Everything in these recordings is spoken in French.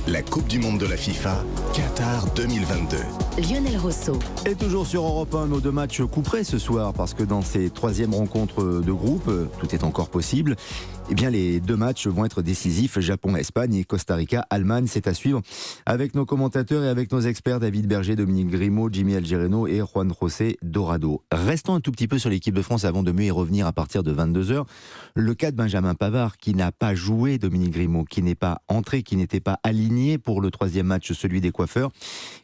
La Coupe du Monde de la FIFA, Qatar 2022. Lionel Rousseau. Et toujours sur Europe 1, nos deux matchs couperés ce soir, parce que dans ces troisièmes rencontres de groupe, tout est encore possible. Eh bien, les deux matchs vont être décisifs. Japon-Espagne et Costa Rica-Allemagne, c'est à suivre. Avec nos commentateurs et avec nos experts, David Berger, Dominique Grimaud, Jimmy Algereno et Juan José Dorado. Restons un tout petit peu sur l'équipe de France avant de mieux y revenir à partir de 22h. Le cas de Benjamin Pavard, qui n'a pas joué, Dominique Grimaud, qui n'est pas entré, qui n'était pas aligné pour le troisième match, celui des coiffeurs.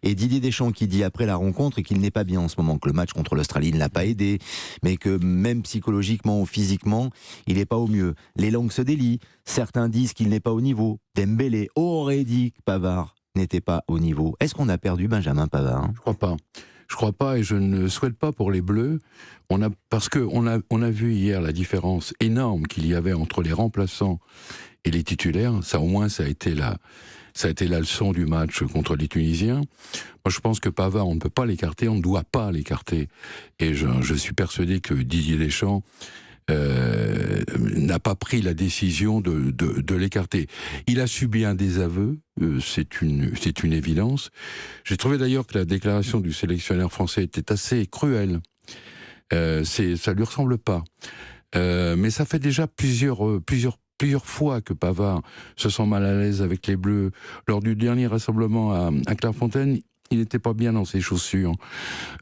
Et Didier Deschamps qui dit après la rencontre qu'il n'est pas bien en ce moment, que le match contre l'Australie ne l'a pas aidé, mais que même psychologiquement ou physiquement, il n'est pas au mieux. Les langues se délient. Certains disent qu'il n'est pas au niveau. Dembélé aurait dit que Pavard n'était pas au niveau. Est-ce qu'on a perdu Benjamin Pavard ? Je crois pas. Je crois pas et je ne souhaite pas pour les Bleus. Parce qu'on a vu hier la différence énorme qu'il y avait entre les remplaçants et les titulaires. Ça, au moins, ça a été la leçon du match contre les Tunisiens. Moi, je pense que Pavard, on ne peut pas l'écarter, on ne doit pas l'écarter. Et je suis persuadé que Didier Deschamps n'a pas pris la décision de l'écarter. Il a subi un désaveu, c'est une évidence. J'ai trouvé d'ailleurs que la déclaration du sélectionneur français était assez cruelle. Ça lui ressemble pas. Mais ça fait déjà plusieurs fois que Pavard se sent mal à l'aise avec les Bleus. Lors du dernier rassemblement à Clairefontaine, il n'était pas bien dans ses chaussures.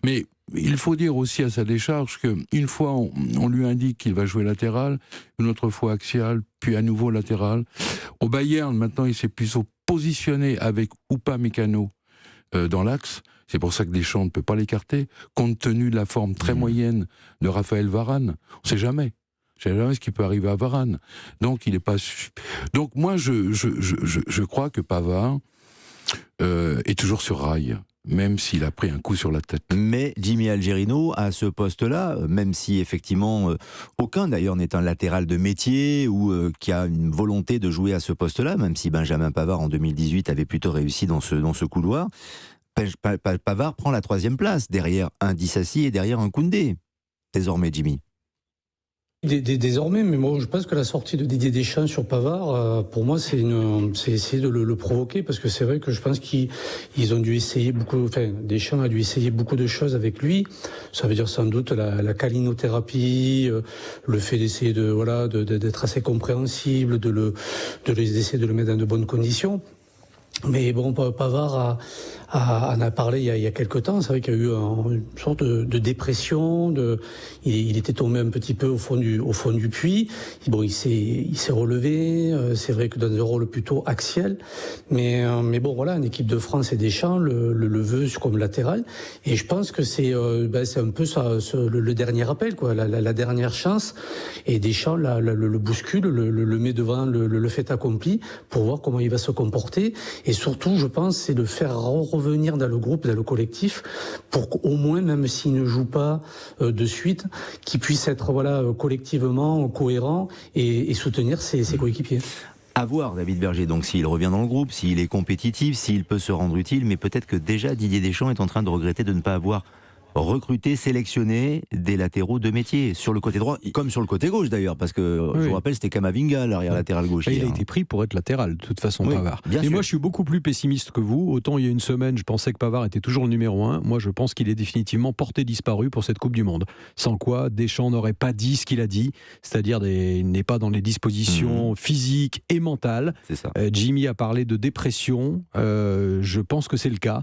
Mais il faut dire aussi à sa décharge qu'une fois on lui indique qu'il va jouer latéral, une autre fois axial, puis à nouveau latéral. Au Bayern, maintenant, il s'est plutôt positionné avec Upamecano dans l'axe. C'est pour ça que Deschamps ne peut pas l'écarter, compte tenu de la forme très moyenne de Raphaël Varane. On ne sait jamais. Je ne sais jamais ce qui peut arriver à Varane. Donc, il n'est pas... Donc, moi, je crois que Pavard est toujours sur rail, même s'il a pris un coup sur la tête. Mais Jimmy Algerino, à ce poste-là, même si effectivement aucun d'ailleurs n'est un latéral de métier ou qui a une volonté de jouer à ce poste-là, même si Benjamin Pavard en 2018 avait plutôt réussi dans ce couloir, Pavard prend la troisième place, derrière un Dissassi et derrière un Koundé, désormais Jimmy. Désormais, mais moi je pense que la sortie de Didier Deschamps sur Pavard, pour moi c'est essayer de le provoquer, parce que c'est vrai que je pense qu'ils ont dû essayer Deschamps a dû essayer beaucoup de choses avec lui. Ça veut dire sans doute la calinothérapie, le fait d'essayer d'être assez compréhensible, d'essayer de le mettre dans de bonnes conditions. Mais bon, Pavard en a parlé il y a quelque temps. C'est vrai qu'il y a eu une sorte de dépression. Il était tombé un petit peu au fond du puits. Bon, il s'est relevé. C'est vrai que dans un rôle plutôt axial. Mais bon, voilà, une équipe de France et Deschamps le veut comme latéral. Et je pense que c'est un peu le dernier appel, quoi, la dernière chance. Et Deschamps le bouscule, le met devant le fait accompli pour voir comment il va se comporter. Et surtout, je pense, c'est de faire revenir dans le groupe, dans le collectif, pour qu'au moins, même s'il ne joue pas de suite, qu'il puisse être collectivement cohérent et soutenir ses coéquipiers. À voir, David Berger, donc s'il revient dans le groupe, s'il est compétitif, s'il peut se rendre utile, mais peut-être que déjà Didier Deschamps est en train de regretter de ne pas avoir recruter, sélectionner des latéraux de métier, sur le côté droit, comme sur le côté gauche d'ailleurs, parce que je vous rappelle, c'était Kamavinga, l'arrière latéral gauche. Il a été pris pour être latéral, de toute façon, Pavard. Et moi, je suis beaucoup plus pessimiste que vous. Autant il y a une semaine, je pensais que Pavard était toujours le numéro 1. Moi, je pense qu'il est définitivement porté disparu pour cette Coupe du Monde. Sans quoi, Deschamps n'aurait pas dit ce qu'il a dit, c'est-à-dire il n'est pas dans les dispositions physiques et mentales. C'est ça. Jimmy a parlé de dépression. Je pense que c'est le cas.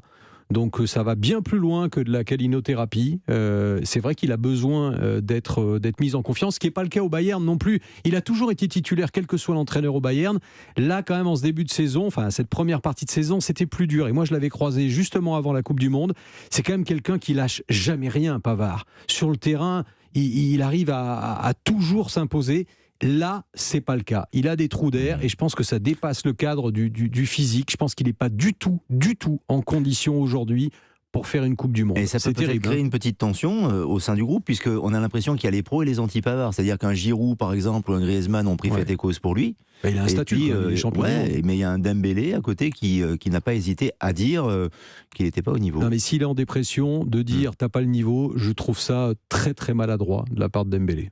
Donc ça va bien plus loin que de la calinothérapie. C'est vrai qu'il a besoin d'être mis en confiance, ce qui n'est pas le cas au Bayern non plus. Il a toujours été titulaire, quel que soit l'entraîneur au Bayern. Là, quand même, en ce début de saison, enfin cette première partie de saison, c'était plus dur. Et moi, je l'avais croisé justement avant la Coupe du Monde. C'est quand même quelqu'un qui lâche jamais rien, Pavard. Sur le terrain, il arrive à toujours s'imposer. Là, c'est pas le cas. Il a des trous d'air et je pense que ça dépasse le cadre du physique. Je pense qu'il n'est pas du tout en condition aujourd'hui pour faire une Coupe du Monde. Et ça peut peut-être créer une petite tension au sein du groupe, puisqu'on a l'impression qu'il y a les pros et les anti-Pavard. C'est-à-dire qu'un Giroud, par exemple, ou un Griezmann ont pris fait et cause pour lui. Ben, il a un statut, il est champion du monde. Mais il y a un Dembélé à côté qui n'a pas hésité à dire qu'il n'était pas au niveau. Non, mais s'il est en dépression, de dire t'as pas le niveau, je trouve ça très très maladroit de la part de Dembélé.